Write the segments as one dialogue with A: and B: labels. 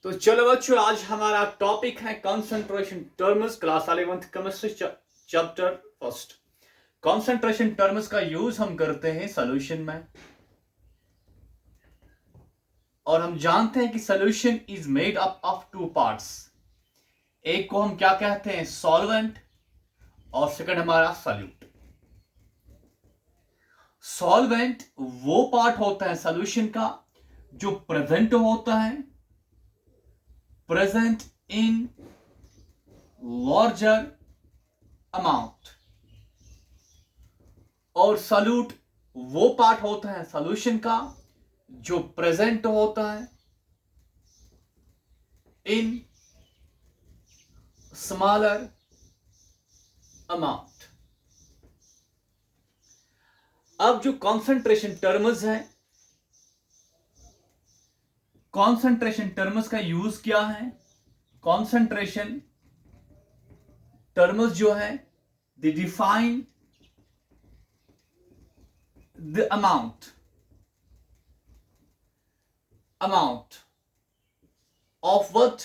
A: तो चलो बच्चों, आज हमारा टॉपिक है concentration terms, class 11th chemistry chapter first. Concentration terms का यूज हम करते हैं सॉल्यूशन में, और हम जानते हैं कि solution is made up of two parts. एक को हम क्या कहते हैं, सॉल्वेंट, और सेकंड हमारा सॉल्यूट। सॉल्वेंट वो पार्ट होता है सॉल्यूशन का जो प्रेजेंट होता है, प्रेजेंट इन लार्जर अमाउंट, और सॉल्यूट वो पार्ट होता है सॉल्यूशन का जो प्रेजेंट होता है इन स्मॉलर अमाउंट। अब जो कॉन्सेंट्रेशन टर्म्स है, कॉन्सेंट्रेशन टर्म्स का यूज क्या है? कॉन्सेंट्रेशन टर्म्स जो है दे define the amount of what?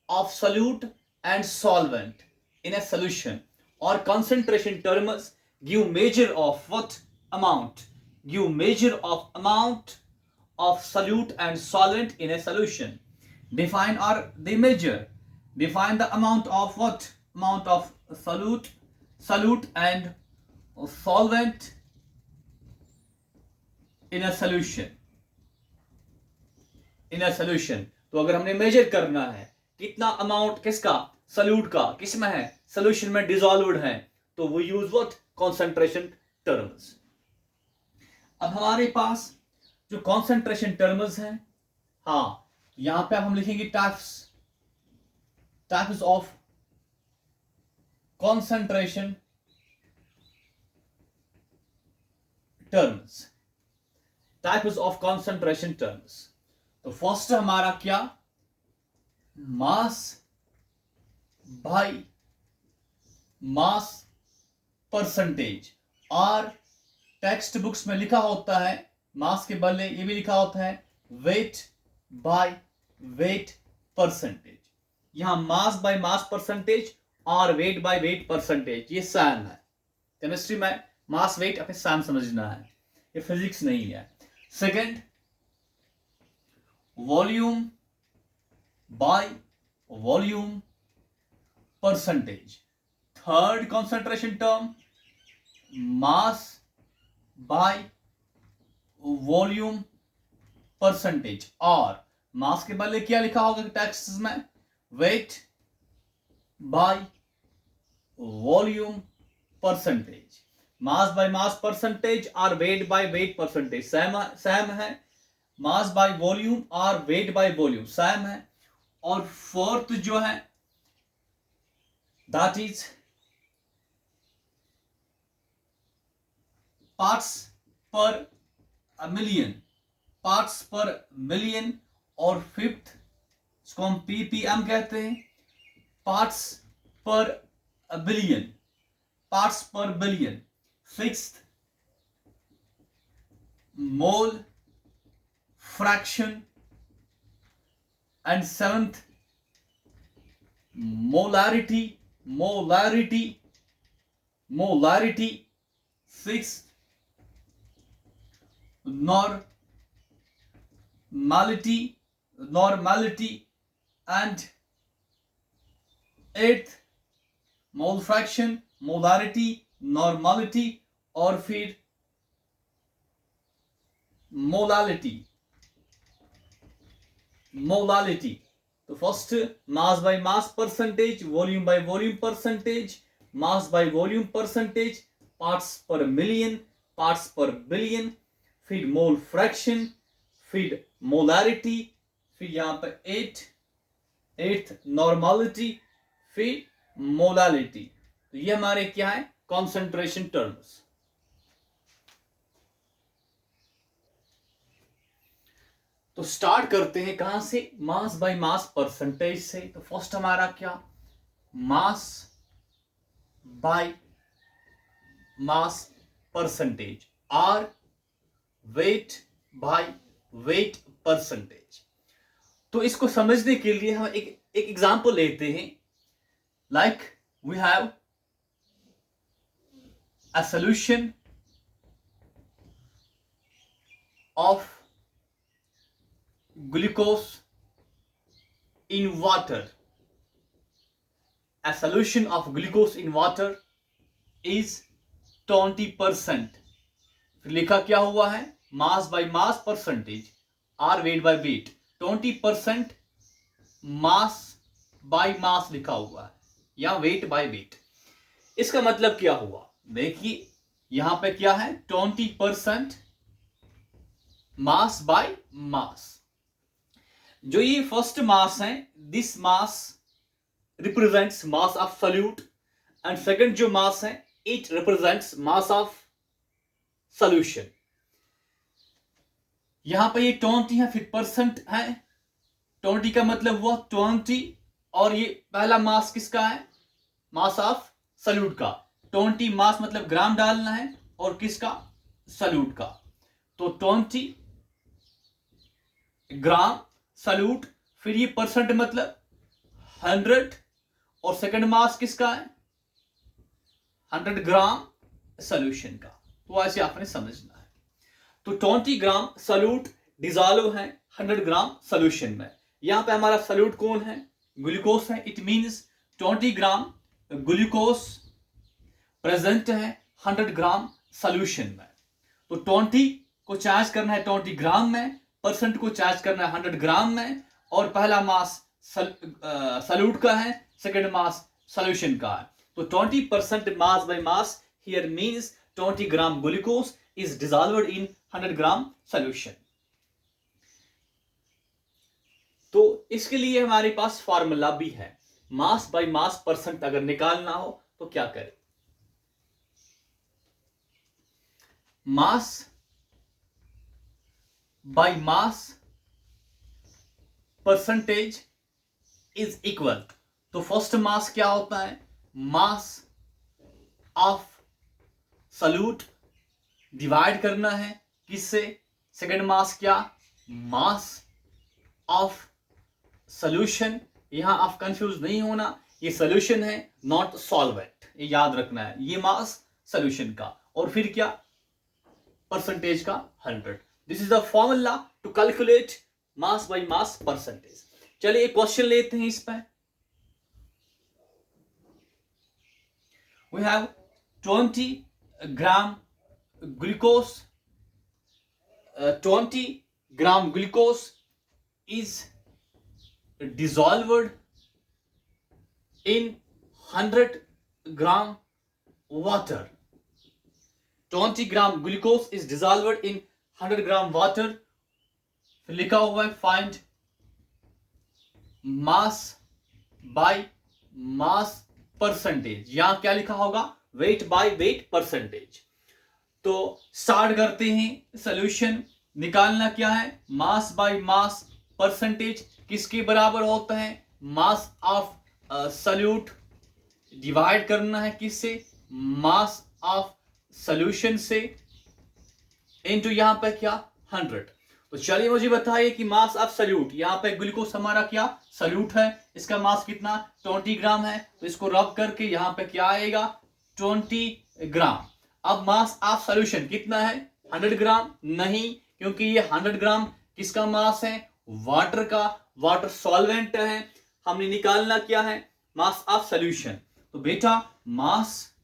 A: Of solute and solvent in a solution. Or concentration terms give measure of what? Amount. Give measure of amount of solute and solvent in a solution. Define or they measure. Define the amount of what? Amount of solute and solvent in a solution. In a solution. तो अगर हमने measure करना है कितना amount किसका, solute का, किस में है, सोल्यूशन में डिसॉल्व्ड है, तो वो यूज व्हाट? Concentration terms. अब हमारे पास जो कॉन्सेंट्रेशन टर्म्स हैं, हाँ, यहां पे हम लिखेंगे types of concentration terms. Types of concentration terms. तो फर्स्ट हमारा क्या, मास बाय मास परसेंटेज। और टेक्स्ट बुक्स में लिखा होता है मास के बदले ये भी लिखा होता है वेट बाय वेट परसेंटेज। यहां मास बाय मास परसेंटेज और वेट बाय वेट परसेंटेज ये सेम है। केमिस्ट्री में मास वेट अपने सेम समझना है, ये फिजिक्स नहीं है। Second, volume by volume percentage. Third concentration term, mass by volume percentage. और मास के बदले क्या लिखा होगा टेक्स्ट में, weight by volume percentage. Mass by mass percentage और weight by weight percentage same है। मास बाय वॉल्यूम और वेट बाय वॉल्यूम सेम है। और फोर्थ जो है that is parts per million, parts per million. और फिफ्थ, इसको हम पीपीएम कहते हैं, parts per billion, parts per billion. Sixth, mole fraction, and seventh, molarity, sixth, normality, and eighth, mole fraction, molarity, normality, और फिर molality. तो first mass by mass percentage, volume by volume percentage, mass by volume percentage, parts per million, parts per billion, फिर mole fraction, फिर molarity, फिर यहां पर eighth normality, फिर molality. तो ये हमारे क्या है, कॉन्सेंट्रेशन टर्म्स। तो स्टार्ट करते हैं कहां से, मास बाय मास परसेंटेज से। तो फर्स्ट हमारा क्या, मास बाय मास परसेंटेज और वेट बाय वेट परसेंटेज। तो इसको समझने के लिए हम एक एग्जांपल लेते हैं. Like we have a solution of glucose in water. A solution of glucose in water is 20%. फिर लिखा क्या हुआ है? Mass by mass percentage or weight by weight. 20% mass by mass लिखा हुआ है या वेट बाय वेट. इसका मतलब क्या हुआ? देखिए यहां पे क्या है? 20% मास बाय मास. जो ये फर्स्ट मास है, this mass represents mass of solute and second जो मास है it represents mass of solution. यहां पे ये 20 है, फिर परसेंट है. 20 का मतलब हुआ 20 और ये पहला मास किसका है? मास ऑफ सॉल्यूट का. 20 मास मतलब ग्राम डालना है और किसका? सॉल्यूट का. तो 20 ग्राम सॉल्यूट, फिर ये परसेंट मतलब 100 और सेकंड मास किसका है? 100 ग्राम सॉल्यूशन का. तो ऐसे आपने समझना है. तो 20 ग्राम सॉल्यूट डिसॉल्व है 100 ग्राम सॉल्यूशन में. यहां पे हमारा सॉल्यूट कौन है? ग्लूकोस है. It means 20 gram glucose present है 100 ग्राम सॉल्यूशन में. तो 20 को चार्ज करना है 20 ग्राम में, परसेंट को चार्ज करना है 100 ग्राम में, और पहला मास सॉल्यूट का है, सेकंड मास सॉल्यूशन का है. तो 20% mass by mass here means 20 gram glucose is dissolved in 100 gram solution. तो इसके लिए हमारे पास फार्मूला भी है. मास बाय मास परसेंट अगर निकालना हो तो क्या करें? मास by mass percentage is equal. तो फर्स्ट मास क्या होता है? मास ऑफ सॉल्यूट डिवाइड करना है किससे? सेकंड मास क्या? मास ऑफ सॉल्यूशन. यहां आप कंफ्यूज नहीं होना, ये सॉल्यूशन है नॉट सॉल्वेंट, ये याद रखना है. ये मास सॉल्यूशन का और फिर क्या? परसेंटेज का 100. This is the formula to calculate mass by mass percentage. चलिए एक क्वेश्चन लेते हैं इस पर. We have 20 gram glucose. 20 gram glucose is dissolved in 100 gram water. 20 gram glucose is dissolved in 100 gram water. फिर लिखा हुआ है find mass by mass percentage. यहां क्या लिखा होगा? Weight by weight percentage. तो स्टार्ट करते हैं. सॉल्यूशन निकालना क्या है? मास बाय मास परसेंटेज किसके बराबर होता है? मास ऑफ सॉल्यूट डिवाइड करना है किससे? मास ऑफ सॉल्यूशन से इनटू यहां पे क्या? 100. तो चलिए मुझे बताइए कि मास ऑफ सॉल्यूट, यहां पे ग्लूकोज हमारा क्या? सॉल्यूट है. इसका मास कितना? 20 ग्राम है. तो इसको रब करके यहां पे क्या आएगा? 20 ग्राम. अब मास ऑफ सॉल्यूशन कितना है? 100 ग्राम नहीं, क्योंकि ये 100 ग्राम किसका मास है? वाटर का. वाटर सॉल्वेंट है. हमने निकालना क्या है? मास ऑफ सॉल्यूशन. तो बेटा मास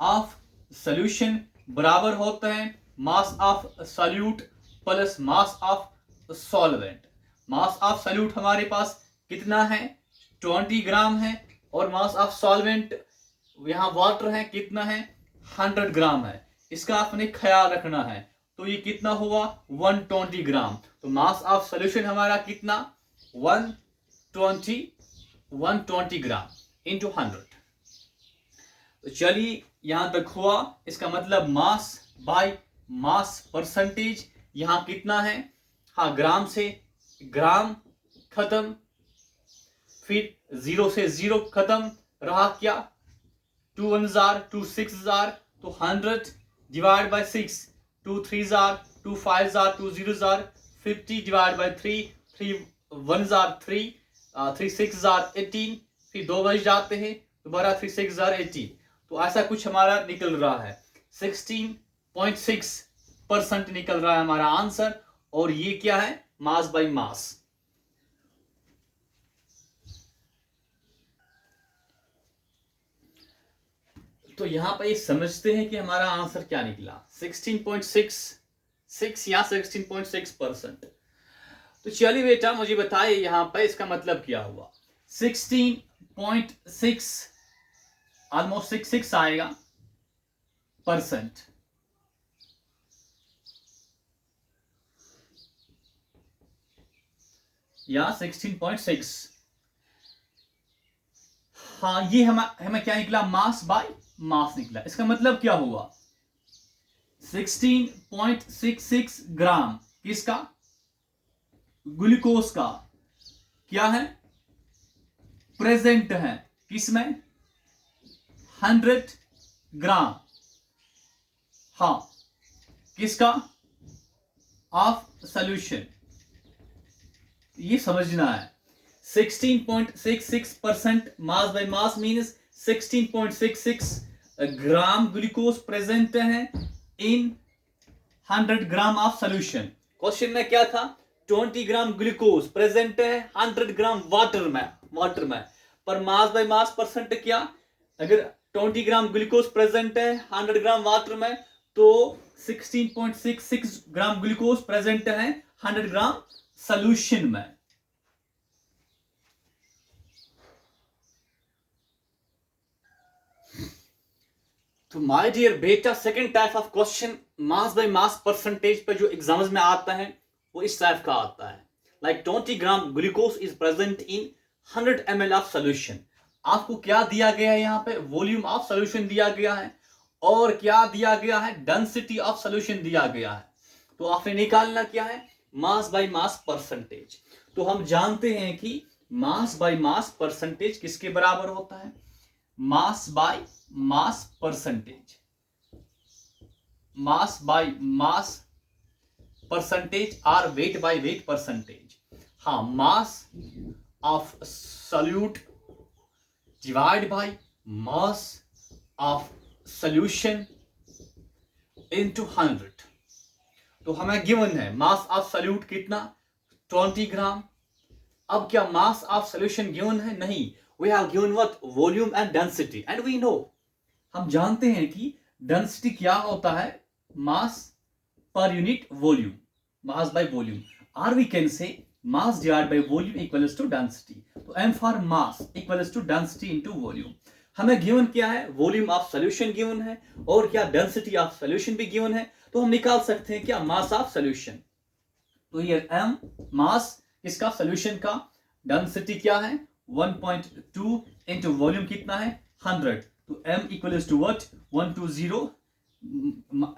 A: ऑफ सॉल्यूशन बराबर होता है mass of solute plus mass of solvent. Mass of solute हमारे पास कितना है? 20 ग्राम है. और मास ऑफ सॉल्वेंट यहां वाटर है कितना है? 100 ग्राम है. इसका आपने ख्याल रखना है. तो ये कितना हुआ? 120 ग्राम. तो मास ऑफ सॉल्यूशन हमारा कितना? 120 ग्राम इंटू 100. तो चलिए यहां तक हुआ. इसका मतलब मास बाय मास परसेंटेज यहां कितना है? हाँ, ग्राम से ग्राम खत्म, फिर 0 से 0 खत्म रहा क्या? 2 1 जार 2 6 जार. तो 100 divide by 6, 2 3 jar 2 5 jar 2 0 jar 50 divide by 3 3 one jar 3, 3 6 jar 18, फिर 2 बज जाते हैं, दोबारा 3 6 जार 18। तो ऐसा कुछ हमारा निकल रहा है, 16.6% निकल रहा है हमारा आंसर। और ये क्या है, मास बाय मास। तो यहां पर ये समझते हैं कि हमारा आंसर क्या निकला, 16.66 या 16.6%। तो चलिए बेटा मुझे बताइए यहां पर इसका मतलब क्या हुआ। 16.6 ऑलमोस्ट 66 आएगा परसेंट, या 16.6। हाँ, ये हमें क्या निकला, मास बाय मास निकला। इसका मतलब क्या हुआ, 16.66 ग्राम किसका, ग्लूकोज का क्या है, प्रेजेंट है किसमें, 100 ग्राम। हाँ, किसका, ऑफ सॉल्यूशन। ये समझना है, 16.66% मास by mass means 16.66 gram glucose present है इन 100 ग्राम ऑफ सॉल्यूशन। क्वेश्चन में क्या था, 20 ग्राम ग्लूकोज प्रेजेंट है 100 ग्राम वाटर में। पर मास बाय मास परसेंट क्या, अगर 20 ग्राम ग्लूकोज प्रेजेंट है 100 ग्राम वाटर में, तो 16.66 ग्राम ग्लूकोज प्रेजेंट है 100 ग्राम सॉल्यूशन में। तो माय डियर बेटा, second type of question mass by mass percentage पे जो एग्जाम्स में आता है वो इस टाइप का आता है, like 20 gram glucose is present in 100 ml of solution. आपको क्या दिया गया है, यहाँ पे वॉल्यूम ऑफ सॉल्यूशन दिया गया है, और क्या दिया गया है, डेंसिटी ऑफ सॉल्यूशन दिया गया है। तो आपने निकालना क्या है, मास बाय मास परसेंटेज। तो हम जानते हैं कि मास बाय मास परसेंटेज किसके बराबर होता है, mass by mass percentage, mass by mass percentage और वेट बाय वेट परसेंटेज। हाँ, mass of solute divide by mass of solution into 100। तो हमें गिवन है मास ऑफ सॉल्यूट कितना, 20 ग्राम। अब क्या मास ऑफ सॉल्यूशन गिवन है, नहीं, we have given what, volume and density. And we know, हम जानते हैं कि डेंसिटी क्या होता है, mass per unit volume, mass by volume, और we can say mass divide by volume equals to density. तो m for mass equals to density into volume. हमें गिवन क्या है, वॉल्यूम ऑफ सॉल्यूशन गिवन है, और क्या डेंसिटी ऑफ सॉल्यूशन भी given है। तो हम निकाल सकते हैं क्या, मास ऑफ सॉल्यूशन। तो ये m मास इसका सॉल्यूशन का, डेंसिटी क्या है 1.2 इंटू वॉल्यूम कितना है 100। तो m equals to what, 120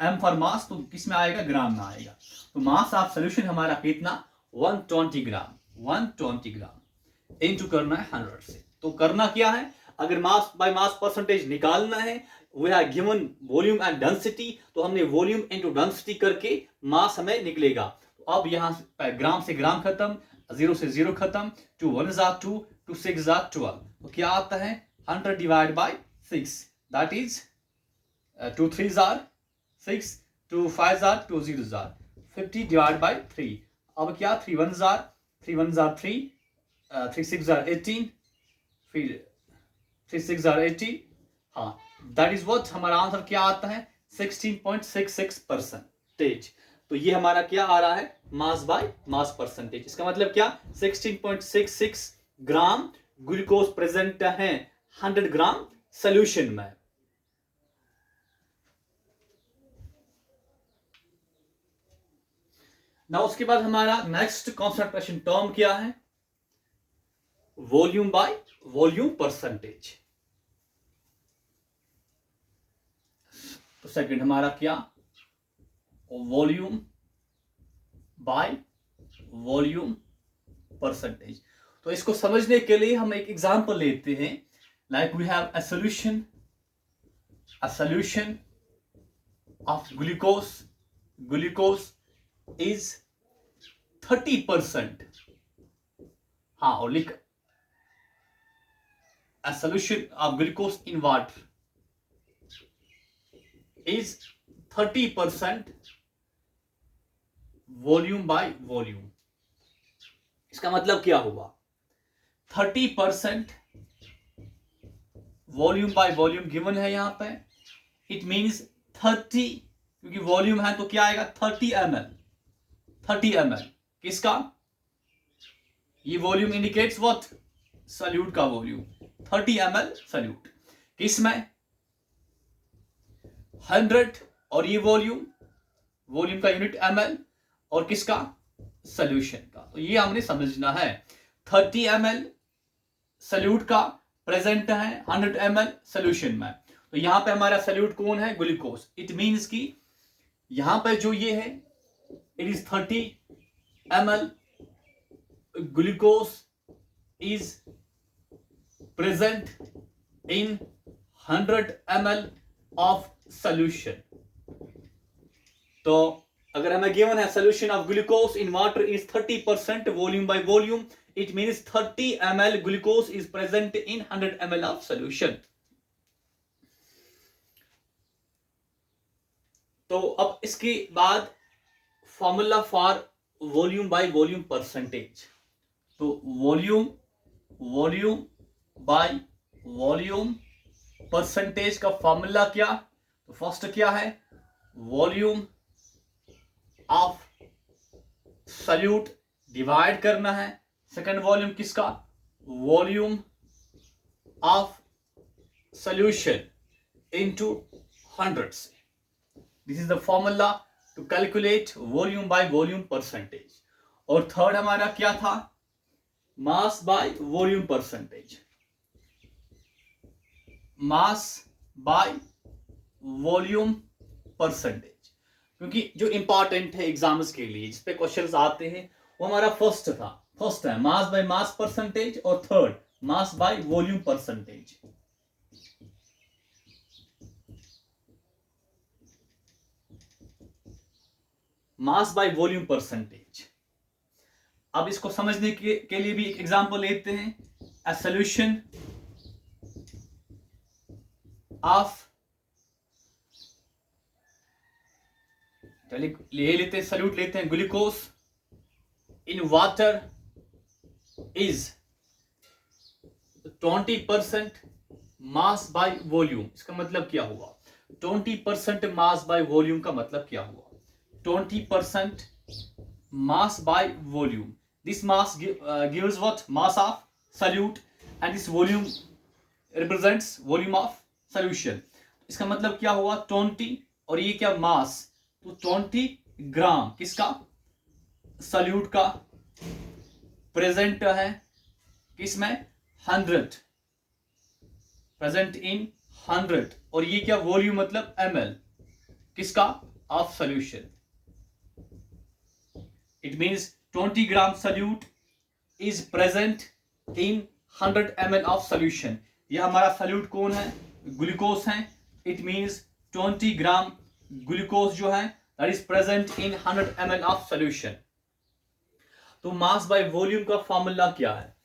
A: m for mass, तो किसमें आएगा, ग्राम में आएगा। तो मास ऑफ सॉल्यूशन हमारा कितना, 120 ग्राम, 120 ग्राम इंटू करना है 100 से। तो करना क्या है, अगर मास बाय मास परसेंटेज निकालना है, we have given volume and density, तो हमने वॉल्यूम इंटू डेंसिटी करके मास हमें निकलेगा। तो अब यहां से ग्राम से ग्राम खत्म, 0 से 0 खत्म, 2 1 जार 2, 2 6 जार 12। तो क्या आता है, 100 divide by 6, that is 2 3 jar 6, 2 5 jar 2 0 jar 50 divide by 3। अब क्या, 3 1 जार 3, 3 6 जार 18, फिर 3 6 जार 80। हाँ, दैट इज व्हाट, हमारा आंसर क्या आता है, 16.66%। तो ये हमारा क्या आ रहा है, मास बाय मास परसेंटेज। इसका मतलब क्या, 16.66 ग्राम ग्लूकोज प्रेजेंट है 100 ग्राम सॉल्यूशन में। ना उसके बाद हमारा नेक्स्ट कॉन्सेंट्रेशन टर्म क्या है, वॉल्यूम बाय वॉल्यूम परसेंटेज। तो सेकंड हमारा क्या, वॉल्यूम बाय वॉल्यूम परसेंटेज। तो इसको समझने के लिए हम एक एग्जांपल लेते हैं, like we have a solution of glucose is 30%, हाँ, और लिख a solution of glucose in water is 30% volume by volume. इसका मतलब क्या हुआ? 30% वॉल्यूम बाय वॉल्यूम गिवन है यहां पे। इट मींस 30, क्योंकि वॉल्यूम है तो क्या आएगा? 30 ml। 30 ml किसका? ये वॉल्यूम इंडिकेट्स व्हाट? सल्यूट का वॉल्यूम। 30 ml सल्यूट किसमें? 100, और ये वॉल्यूम का यूनिट ml, और किसका? सॉल्यूशन का। तो ये हमने समझना है। 30 ml सल्यूट का प्रेजेंट है, 100 ml सॉल्यूशन में। तो यहां पे हमारा सल्यूट कौन है? ग्लूकोज। इट मींस कि यहां पे जो ये है, it is 30 ml glucose is present in 100 ml of solution. तो अगर हमें गिवन है solution of glucose in water is 30% volume by volume, it means 30 ml glucose is present in 100 ml of solution. तो अब इसके बाद formula for volume by volume percentage. तो volume by volume percentage का फॉर्मूला क्या? तो first क्या है? वॉल्यूम ऑफ सल्यूट डिवाइड करना है। सेकंड वॉल्यूम किसका? वॉल्यूम ऑफ सॉल्यूशन इनटू 100 से। This is the formula to calculate volume by volume percentage. और थर्ड हमारा क्या था? Mass by volume percentage. Mass by volume percentage, क्योंकि जो इंपॉर्टेंट है एग्जाम्स के लिए, जिसपे क्वेश्चंस आते हैं, वो हमारा फर्स्ट है मास बाय मास परसेंटेज, और third mass by volume percentage. Mass by volume percentage. अब इसको समझने के लिए भी एक एग्जांपल लेते हैं। अ सॉल्यूशन ऑफ, ले लेते हैं सल्यूट लेते हैं, glucose in water is 20% mass by volume. इसका मतलब क्या हुआ? 20% मास बाय वॉल्यूम का मतलब क्या हुआ? 20% mass by volume. This mass gives what? Mass of solute, and this volume represents volume of solution. इसका मतलब क्या हुआ? 20, और ये क्या? मास। तो 20 ग्राम किसका? सल्यूट का प्रेजेंट है किसमें? 100, प्रेजेंट इन 100, और ये क्या? वॉल्यूम मतलब ml किसका? Of solution. It means 20 gram solute is present in 100 ml of solution. यह हमारा सल्यूट कौन है? ग्लूकोज है। It means 20 ग्राम ग्लूकोज जो है that is present in 100 ml of solution. तो मास बाय वॉल्यूम का फॉर्मूला क्या है?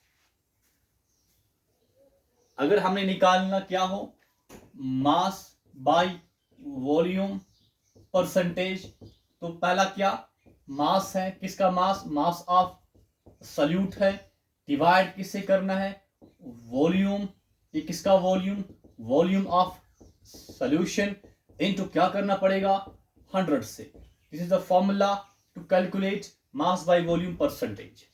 A: अगर हमने निकालना क्या हो? मास बाय वॉल्यूम परसेंटेज, तो पहला क्या? मास है। किसका मास? मास ऑफ सल्यूट है। डिवाइड किससे करना है? वॉल्यूम। ये किसका volume? Volume of solution into क्या करना पड़ेगा? 100 से। This is the formula to calculate mass by volume percentage.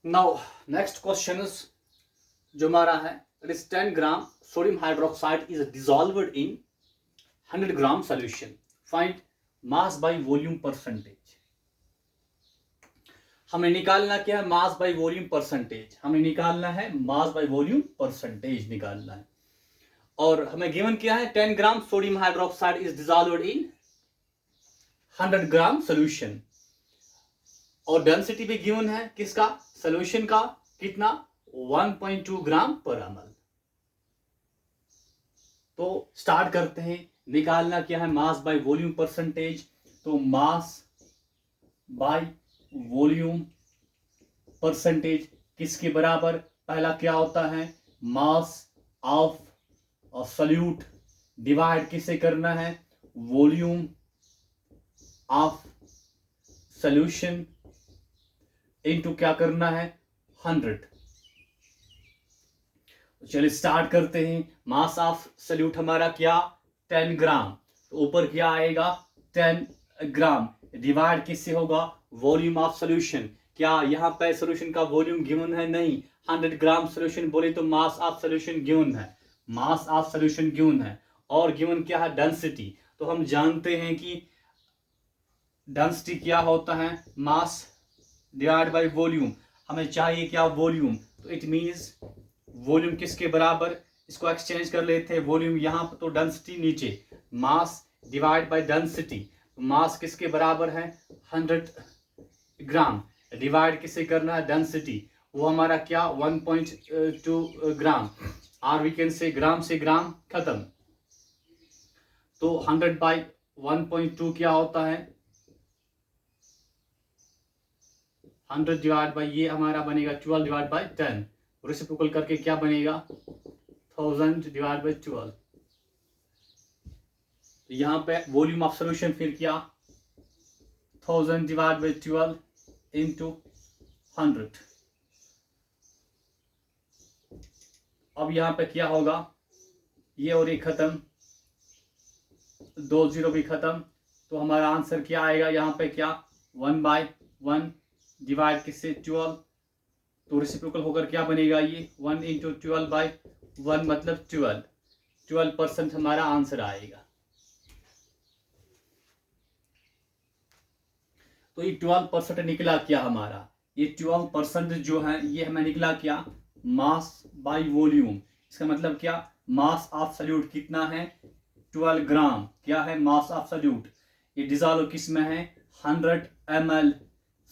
A: Now next question जो हमारा है, it is 10 gram sodium hydroxide is dissolved in 100 gram solution. Find mass by volume percentage. हमें निकालना क्या है? Mass by volume percentage. हमें निकालना है मास बाय वॉल्यूम परसेंटेज निकालना है। और हमें गिवन क्या है? 10 gram sodium hydroxide is dissolved in 100 gram solution, और डेंसिटी भी गिवन है किसका? सॉल्यूशन का। कितना? 1.2 ग्राम पर ml। तो स्टार्ट करते हैं। निकालना क्या है, मास बाय वॉल्यूम परसेंटेज। तो मास बाय वॉल्यूम परसेंटेज किसके बराबर, पहला क्या होता है, मास ऑफ सॉल्यूट डिवाइड किसे करना है, वॉल्यूम ऑफ सॉल्यूशन इनटू क्या करना है, 100। चलिए स्टार्ट करते हैं। मास ऑफ सॉल्यूट हमारा क्या, 10 ग्राम। तो ऊपर क्या आएगा, 10 ग्राम डिवाइड किससे होगा, वॉल्यूम ऑफ सॉल्यूशन। क्या यहाँ पे सॉल्यूशन का वॉल्यूम गिवन है, नहीं। 100 ग्राम सॉल्यूशन बोले तो मास ऑफ सॉल्यूशन गिवन है, मास ऑफ सॉल्यूशन गिवन है। और गिवन क्या है, डेंसिटी। तो हम जानते हैं कि डेंसिटी क्या होता है, मास डिवाइड बाय वॉल्यूम। हमें चाहिए क्या, वॉल्यूम। तो इट मींस वॉल्यूम किसके बराबर, इसको एक्सचेंज कर लेते हैं। वॉल्यूम यहाँ पर तो डेंसिटी नीचे, मास डिवाइड बाय डेंसिटी। मास किसके बराबर है, 100 ग्राम डिवाइड किसे करना है, डेंसिटी। वो हमारा क्या, 1.2 ग्राम। और वी कैन से ग्राम से ग्राम खत्म। तो 100 बाई 1.2 क्या होता है, 100 डिवाइड बाई ये हमारा बनेगा 12 डिवाइड बाई 10। रेसिप्रोकल करके क्या बनेगा, 1000 डिवाइड बाई 12। तो यहाँ पे वॉल्यूम ऑफ सॉल्यूशन फिर क्या, 1000 डिवाइड बाई 12 इंटू 100। अब यहाँ पे क्या होगा, ये और ये खत्म, 2 जीरो भी खत्म। तो हमारा आंसर क्या आएगा, यहाँ पे क्या, 1/1 डिवाइड किससे, 12। तो रेसिप्रोकल होकर क्या बनेगा, ये 1 इंटू 12/1 मतलब 12% हमारा आंसर आएगा। तो ये 12% निकला क्या हमारा, ये 12% जो है ये हमें निकला क्या, मास बाय वॉल्यूम। इसका मतलब क्या, मास ऑफ सॉल्यूट कितना है, 12 ग्राम। क्या है, मास ऑफ सॉल्यूट। ये डिजॉल्व किस में है, 100 ml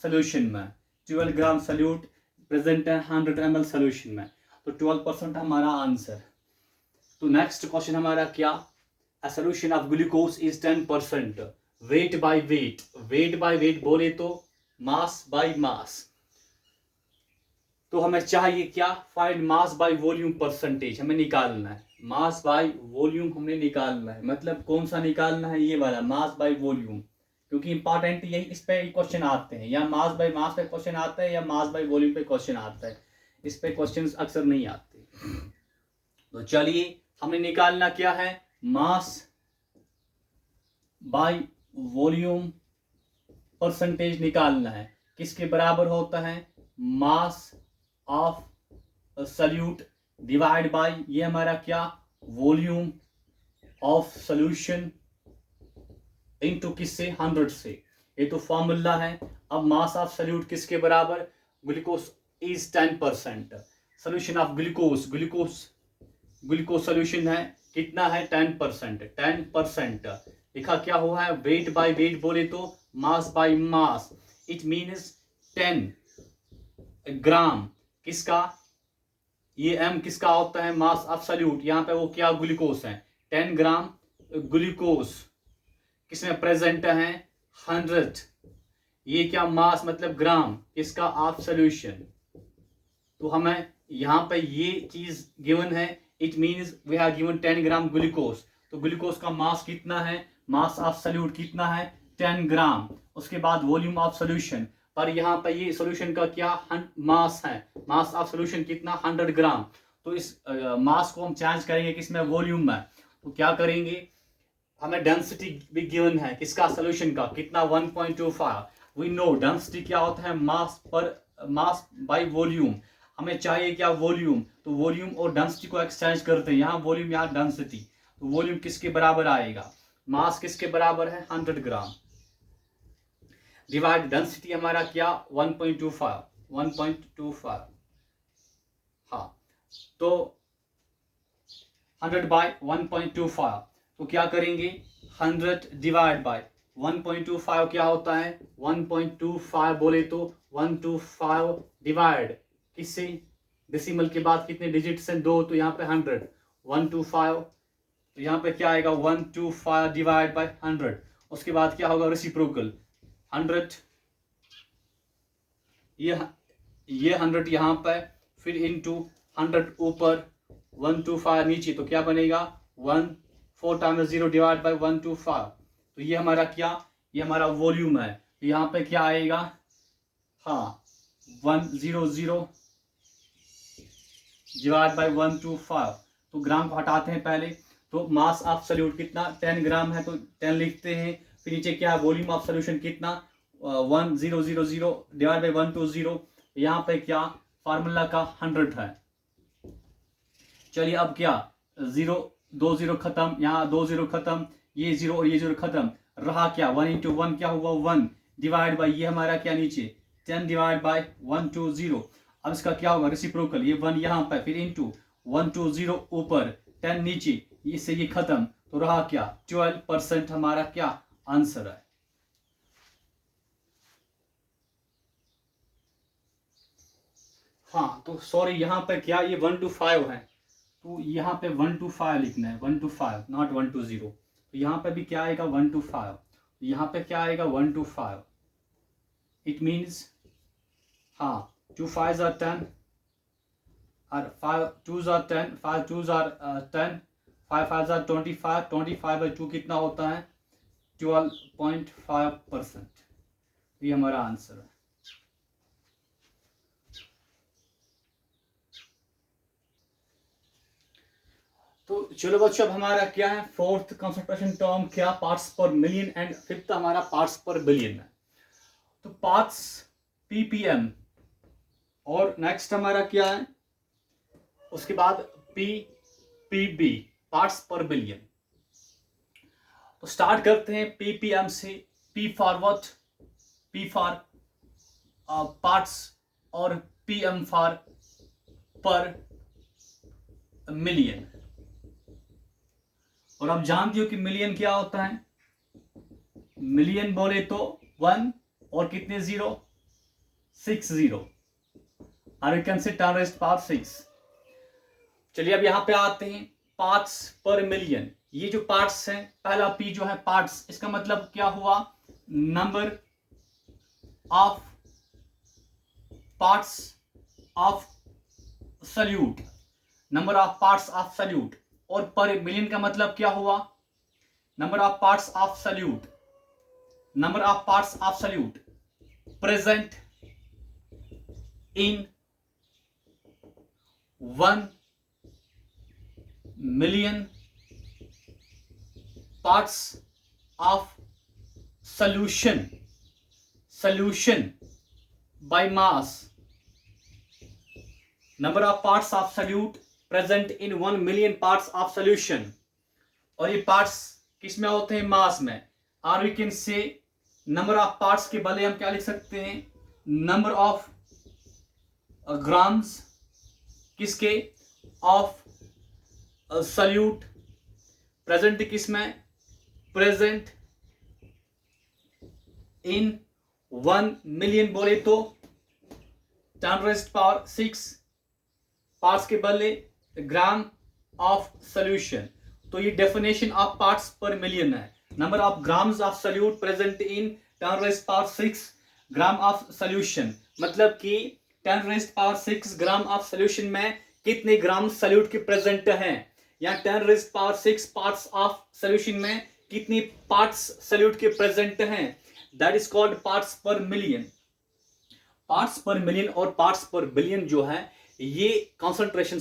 A: सोल्यूशन में। 12 ग्राम सॉल्यूट प्रेजेंट है 100 ml सोल्यूशन में। तो 12% हमारा आंसर। तो नेक्स्ट क्वेश्चन हमारा क्या, a solution of glucose is 10%, wait by wait. Wait by wait बोले तो मास बाय मास। तो हमें चाहिए क्या, find mass by volume percentage हमें निकालना है। मास बाय वॉल्यूम हमने निकालना है, मतलब कौन सा निकालना है, ये वाला मास बाय वॉल्यूम। क्योंकि इंपॉर्टेंट यही इस पे क्वेश्चन आते हैं, या मास बाय मास पे क्वेश्चन आता है या मास बाय वॉल्यूम पे क्वेश्चन आता है। इस पे क्वेश्चंस अक्सर नहीं आते। तो चलिए हमने निकालना क्या है, मास बाय वॉल्यूम परसेंटेज निकालना है। किसके बराबर होता है, mass of solute divide by ये हमारा क्या, वॉल्यूम ऑफ सॉल्यूशन इनटू किससे, 100 से। ये तो फॉर्मूला है। अब मास ऑफ सॉल्यूट किसके बराबर, glucose is 10%। Solution of glucose, glucose solution है कितना है, 10%। 10% लिखा क्या हुआ है, वेट बाय वेट बोले तो मास बाय मास। इट मीन्स 10 ग्राम किसका, ये m किसका होता है, मास ऑफ सॉल्यूट। यहाँ पे वो क्या, ग्लूकोज है। 10 ग्राम ग्लूकोज किसमें प्रेजेंट है, 100। ये क्या, मास मतलब ग्राम किसका, ऑफ सॉल्यूशन। तो हमें यहाँ पे ये चीज गिवन है। It means we have given 10 gram glucose. तो ग्लूकोज का मास कितना है, मास ऑफ सॉल्यूट कितना है, 10 ग्राम। उसके बाद वॉल्यूम ऑफ सॉल्यूशन, पर यहाँ पे ये सॉल्यूशन का क्या मास है, मास ऑफ सॉल्यूशन कितना, 100 ग्राम। तो इस मास को हम चेंज करेंगे किसमें, वॉल्यूम में। तो क्या करेंगे, हमें डेंसिटी भी गिवन है किसका, सॉल्यूशन का कितना, 1.25। वी नो डेंसिटी क्या होता है, मास बाय वॉल्यूम। हमें चाहिए क्या, वॉल्यूम। तो वॉल्यूम और डेंसिटी को एक्सचेंज करते हैं, यहाँ वॉल्यूम यहाँ डेंसिटी। तो वॉल्यूम किसके बराबर आएगा, मास किसके बराबर है, 100 ग्राम डिवाइड डेंसिटी हमारा क्या, 1.25। हाँ, तो 100 बाय 1.25। तो क्या करेंगे, 100 डिवाइड बाय 1.25 क्या होता है, 1.25 बोले तो 125 डिवाइड किससे, डेसिमल के बाद कितने डिजिट्स हैं, 2। तो यहाँ पे 100, 125 तो यहाँ पे क्या आएगा 125 डिवाइड बाय 100। उसके बाद क्या होगा रेसिप्रोकल 100, ये 100 यहाँ पे, फिर इनटू 100 ऊपर 125 नीचे, तो क्या बनेगा 4 टाइम्स 0 डिवाइड बाय 125। तो ये हमारा क्या, ये हमारा वॉल्यूम है। तो यहाँ पे क्या आएगा, हाँ 100 डिवाइड बाय 125। तो ग्राम को हटाते हैं पहले, तो मास ऑफ सॉल्यूट कितना 10 ग्राम है, तो 10 लिखते हैं। फिर नीचे क्या, वॉल्यूम ऑफ सॉल्यूशन कितना 1000 डिवाइड बाय 120। यहाँ पे क्या फार्मूला का 100 है। चलिए अब क्या 0 2 0 खत्म, यहाँ 2 0 खत्म, ये 0 और ये 0 खत्म, रहा क्या 1 इंटू 1 क्या हुआ 1 डिवाइड बाय ये हमारा क्या नीचे 10 डिवाइड बाय 120। अब इसका क्या होगा रेसिप्रोकल, ये 1 यहाँ पर, फिर इंटू 120 ऊपर 10 नीचे, इससे ये खत्म, तो रहा क्या 12% हमारा क्या आंसर है। हाँ तो सॉरी यहाँ पे क्या ये 1 to 5 है, तो यहाँ पे 1 to 5 लिखना है, 1 to 5 नॉट 1 to 0। तो यहाँ पे भी क्या आएगा 1 to 5, यहाँ पे क्या आएगा 1 to 5। इट मीन्स हाँ 2 5s are 10 और 5 2s are 10, 5 2s are 10, 5 5s are 25, 25 by 2 कितना होता है 12.5%। ये हमारा आंसर है। तो चलो बच्चों अब हमारा क्या है फोर्थ कंसंट्रेशन टर्म क्या parts per million and fifth हमारा पार्ट्स पर बिलियन है। तो पार्ट्स ppm और नेक्स्ट हमारा क्या है उसके बाद ppb पार्ट्स पर बिलियन। तो स्टार्ट करते हैं ppm से। p for what, p for parts और pm फॉर पर मिलियन। और आप जानते हो कि मिलियन क्या होता है, मिलियन बोले तो 1 और कितने 0 6 0 और यू कैन से 10⁻⁶। चलिए अब यहां पे आते हैं पार्ट्स पर मिलियन। ये जो पार्ट्स हैं, पहला पी जो है पार्ट्स, इसका मतलब क्या हुआ number of parts of solute, number of parts of solute. और पर मिलियन का मतलब क्या हुआ number of parts of solute, number of parts of solute present in 1 million parts of solution, solution by mass, number of parts of solute present in 1 million parts of solution. और ये parts किस में होते हैं mass में। और we can say number of parts के बदले हम क्या लिख सकते हैं नंबर ऑफ ग्राम्स किसके ऑफ सल्यूट प्रेजेंट किस में प्रेजेंट इन 1 मिलियन बोले तो 10⁻⁶ पार्ट्स के बदले ग्राम ऑफ सॉल्यूशन। तो ये definition of parts per million है। Number of grams of solute present in 10⁻⁶ gram of solution, मतलब कि 10⁻⁶ ग्राम ऑफ सॉल्यूशन में कितने ग्राम सॉल्यूट के प्रेजेंट हैं, या 10⁻⁶ पार्ट्स ऑफ सॉल्यूशन में कितनी पार्ट्स सॉल्यूट के प्रेजेंट हैं, that is called parts per million. Parts per million और पार्ट्स पर बिलियन जो है ये कॉन्सेंट्रेशन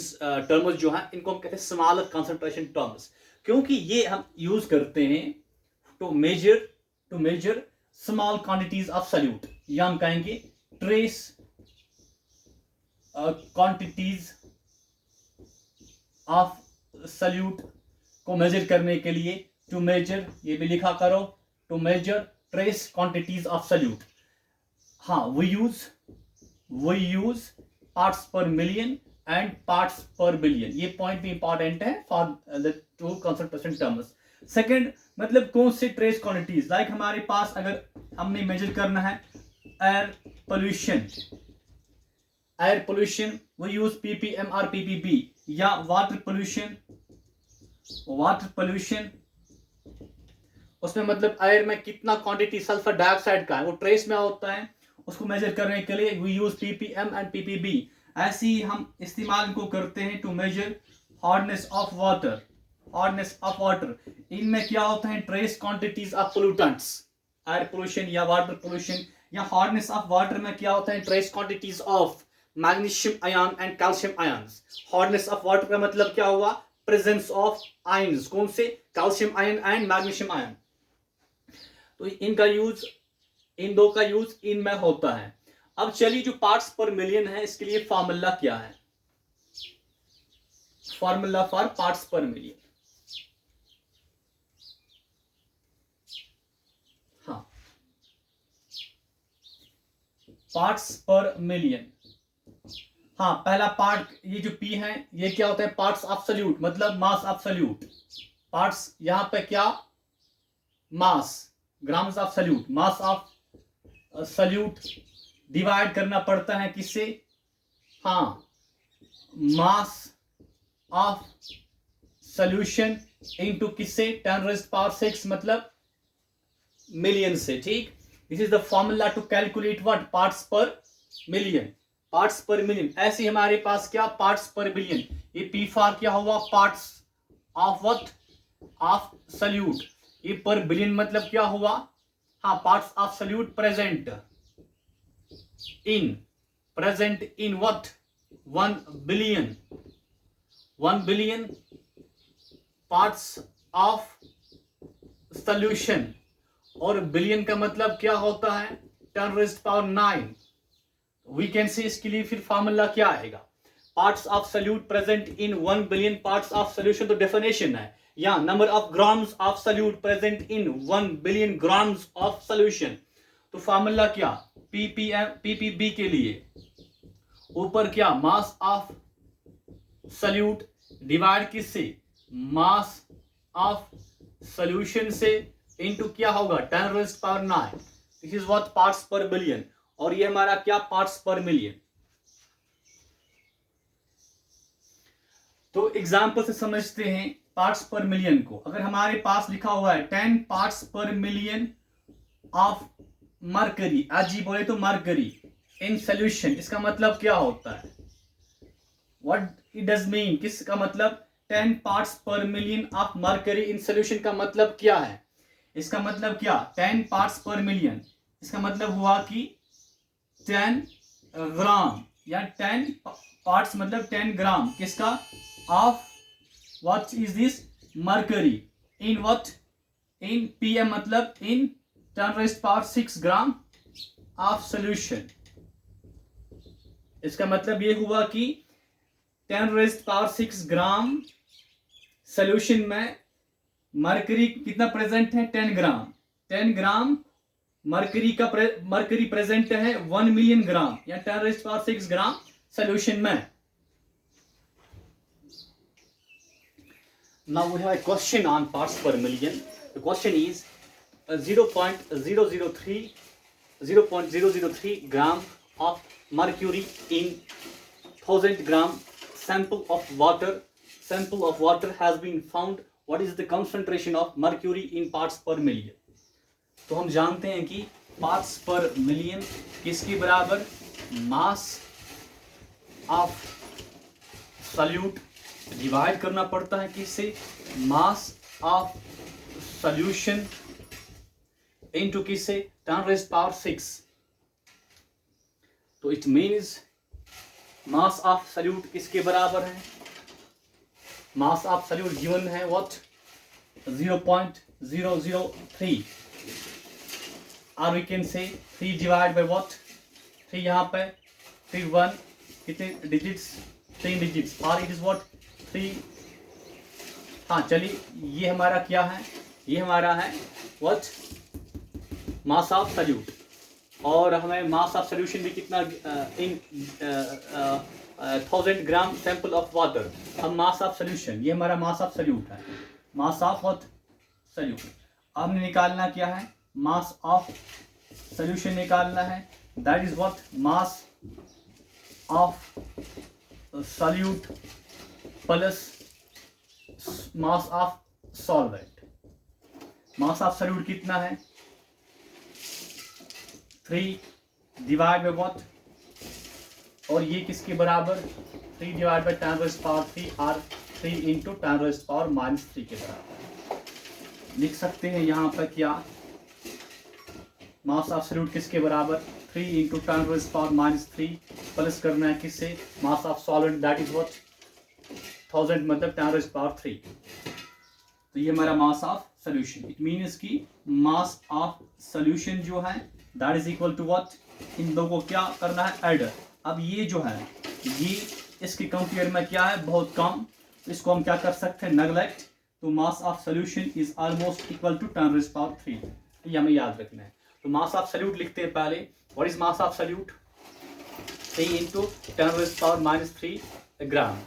A: टर्म्स जो है इनको हम कहते हैं स्मॉलर कॉन्सेंट्रेशन टर्म्स, क्योंकि ये हम यूज करते हैं to measure small quantities of solute, या हम कहेंगे ट्रेस क्वांटिटीज ऑफ सॉल्यूट को मेजर करने के लिए, टू मेजर ये भी लिखा करो to measure trace quantities of solute. हाँ we use parts per million and parts per billion, ये पॉइंट भी इंपॉर्टेंट है for the two concentration terms. Second मतलब कौन से ट्रेस क्वांटिटीज, लाइक हमारे पास अगर हमने मेजर करना है air pollution we use ppm और ppb, या वाटर पोल्यूशन वाटर पोल्यूशन, उसमें मतलब एयर में कितना क्वांटिटी सल्फर डाइऑक्साइड का है वो ट्रेस में होता है, उसको मेजर करने के लिए we use ppm and ppb। ऐसे ही हम इस्तेमाल इनको करते हैं to measure hardness of water. Hardness of water, इनमें क्या होता है trace quantities of pollutants, air pollution या वाटर पोल्यूशन। या हार्डनेस ऑफ वाटर में क्या होता है trace quantities of magnesium ion and calcium ions. Hardness of water का मतलब क्या हुआ, प्रेजेंस ऑफ आयंस, कौन से, calcium ion and magnesium ion. तो इनका यूज, इन दो का यूज इनमें होता है। अब चलिए जो पार्ट्स पर मिलियन है इसके लिए फॉर्मूला क्या है, formula for parts per million. हाँ, पार्ट्स पर मिलियन। हाँ, पहला पार्ट ये जो P है ये क्या होता है, पार्ट्स एब्सोल्यूट मतलब मास एब्सोल्यूट। पार्ट्स यहां पे क्या, mass, grams of solute, mass of solute divide करना पड़ता है किससे, हाँ, मास ऑफ सॉल्यूशन इनटू किससे, 10⁻⁶ मतलब मिलियन से। ठीक, this is the formula to calculate what, parts per million. Parts per million, ऐसे हमारे पास क्या, पार्ट्स पर बिलियन। ये P फॉर क्या हुआ, parts of what, of solute. ये पर बिलियन मतलब क्या हुआ, हाँ, parts of solute present in what, 1 billion, 1 billion parts of solution. और बिलियन का मतलब क्या होता है, 10⁹। वी कैन से इसके लिए फिर फॉर्मूला क्या आएगा, parts of solute present in 1 billion parts of solution, तो डेफिनेशन है, या number of grams of solute present in 1 billion grams of solution. तो फॉर्मूला क्या, ppb के लिए ऊपर क्या, मास ऑफ सॉल्यूट डिवाइड किससे, मास ऑफ सॉल्यूशन से, इनटू क्या होगा, 10⁹। This is what parts per billion. और ये हमारा क्या, पार्ट्स पर मिलियन। तो एग्जांपल से समझते हैं पार्ट्स पर मिलियन को। अगर हमारे पास लिखा हुआ है 10 parts per million of mercury, आज जी बोले तो मरकरी इन सोल्यूशन, इसका मतलब क्या होता है, व्हाट इट डज मीन, किसका मतलब, 10 parts per million of mercury in solution का मतलब क्या है, इसका मतलब क्या, 10 पार्ट्स पर मिलियन, इसका मतलब हुआ कि 10 ग्राम, या 10 पार्ट्स मतलब 10 ग्राम किसका, of what is this, mercury, in what, in pm मतलब इन 10⁻⁶ ग्राम ऑफ सॉल्यूशन। इसका मतलब ये हुआ कि 10⁻⁶ ग्राम सॉल्यूशन में मरकरी कितना प्रेजेंट है, 10 ग्राम। 10 ग्राम मरकरी प्रेजेंट है 1 मिलियन ग्राम या 10⁻⁶ ग्राम सॉल्यूशन में। Now we have a question on parts per million. The question is 0.003 gram of mercury in 1000 gram sample of water. Sample of water has been found. What is the concentration of mercury in parts per million? तो हम जानते हैं कि parts per million किसके बराबर, mass of solute divide करना पड़ता है किससे, मास ऑफ सॉल्यूशन इनटू किससे, 10⁻⁶। तो it means mass of solute किसके बराबर है, मास ऑफ सॉल्यूट गिवन है व्हाट, 0.003, और वी कैन से 3 डिवाइड बाय व्हाट, 3 यहाँ पे, फिर 1, कितने डिजिट्स, 3 डिजिट्स, और इट इज व्हाट 3। हाँ चलिए, ये हमारा क्या है, ये हमारा है व्हाट, मास ऑफ सॉल्यूट। और हमें मास ऑफ सॉल्यूशन भी कितना, इन 1000 ग्राम सैंपल ऑफ वाटर, हम मास ऑफ सॉल्यूशन, ये हमारा मास ऑफ सॉल्यूट है, मास ऑफ व्हाट, सॉल्यूट। हमने निकालना क्या है, मास ऑफ सॉल्यूशन निकालना है, that is what, mass of solute plus mass of solvent, mass of solute कितना है 3 डिवाइड बाय व्हाट, और ये किसके बराबर 3 डिवाइड बाय 10⁻³ और 3 इंटू 10⁻³ के बराबर। लिख सकते हैं यहाँ पर क्या मास ऑफ सॉल्यूट किसके बराबर 3 इंटू 10⁻³ प्लस करना है किससे mass of solvent that is what 1000 मतलब 10⁻³। तो ये हमारा mass of solution, it means कि मास ऑफ सॉल्यूशन जो है that is equal to what, इन दो को क्या करना है ऐड। अब ये जो है ये इसके कंपेयर में क्या है बहुत कम, तो इसको हम क्या कर सकते हैं नेगलेक्ट, तो mass of solution is almost equal to 10⁻³। ये हमें याद रखना है। तो मास ऑफ सॉल्यूट लिखते हैं पहले, what is mass of solute 3 into 10⁻³ ग्राम।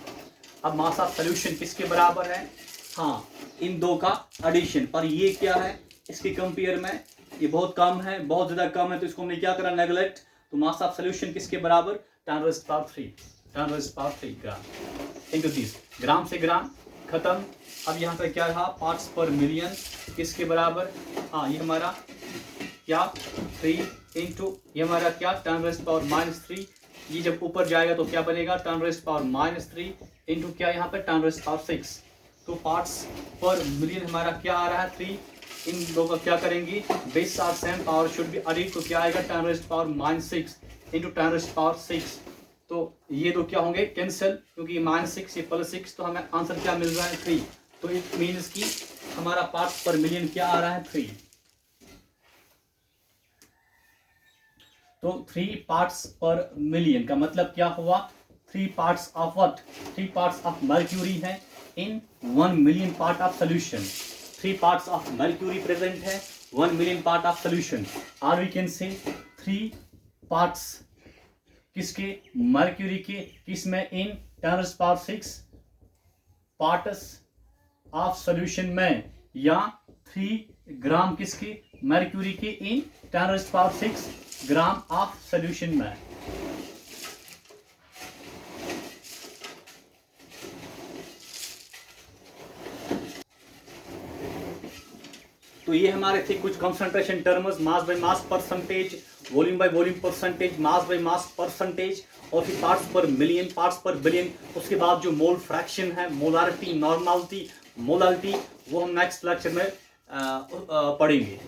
A: अब मास ऑफ सॉल्यूशन किसके बराबर है, हाँ इन दो का एडिशन, पर ये क्या है इसके कंपेयर में ये बहुत कम है, बहुत ज्यादा कम है, तो इसको हमने क्या करा नेगलेक्ट। तो मास ऑफ सॉल्यूशन किसके बराबर 10⁻³ ग्राम इनटू दिस, ग्राम से ग्राम खत्म। अब यहाँ पे क्या रहा पार्ट्स पर मिलियन किसके बराबर, हाँ ये हमारा क्या 3 इंटू ये हमारा क्या 10⁻³ ये जब ऊपर जाएगा तो क्या बनेगा 10⁻³ इंटू क्या यहाँ पे 10⁻⁶। तो पार्ट्स पर मिलियन हमारा क्या आ रहा है 3, इन दो का क्या करेंगे base are same power should be added, तो क्या आएगा 10⁻⁻6 इंटू 10⁻⁶। तो ये दो क्या होंगे कैंसिल, क्योंकि -6 ये +6, तो हमें आंसर क्या मिल रहा है 3। तो इट मीन्स कि हमारा पार्ट्स पर मिलियन क्या आ रहा है 3। तो 3 पार्ट्स पर मिलियन का मतलब क्या हुआ 3 parts of what, 3 parts of mercury है इन 1 million part of solution. 3 parts of mercury present है 1 मिलियन पार्ट ऑफ सोल्यूशन, और वी कैन से 3 पार्ट्स किसके मर्क्यूरी के किसमें इन 10⁻⁶ पार्ट्स ऑफ सोल्यूशन में, या 3 ग्राम किसके मर्क्यूरी के इन 10⁻⁶ ग्राम ऑफ सोल्यूशन में। तो ये हमारे थे कुछ concentration terms, mass by mass percentage, volume by volume percentage, mass by mass percentage, और फिर parts per million, parts per billion. उसके बाद जो मोल फ्रैक्शन है, मोलारिटी, नॉर्मलिटी, मोलालिटी, वो हम नेक्स्ट लेक्चर में पढ़ेंगे।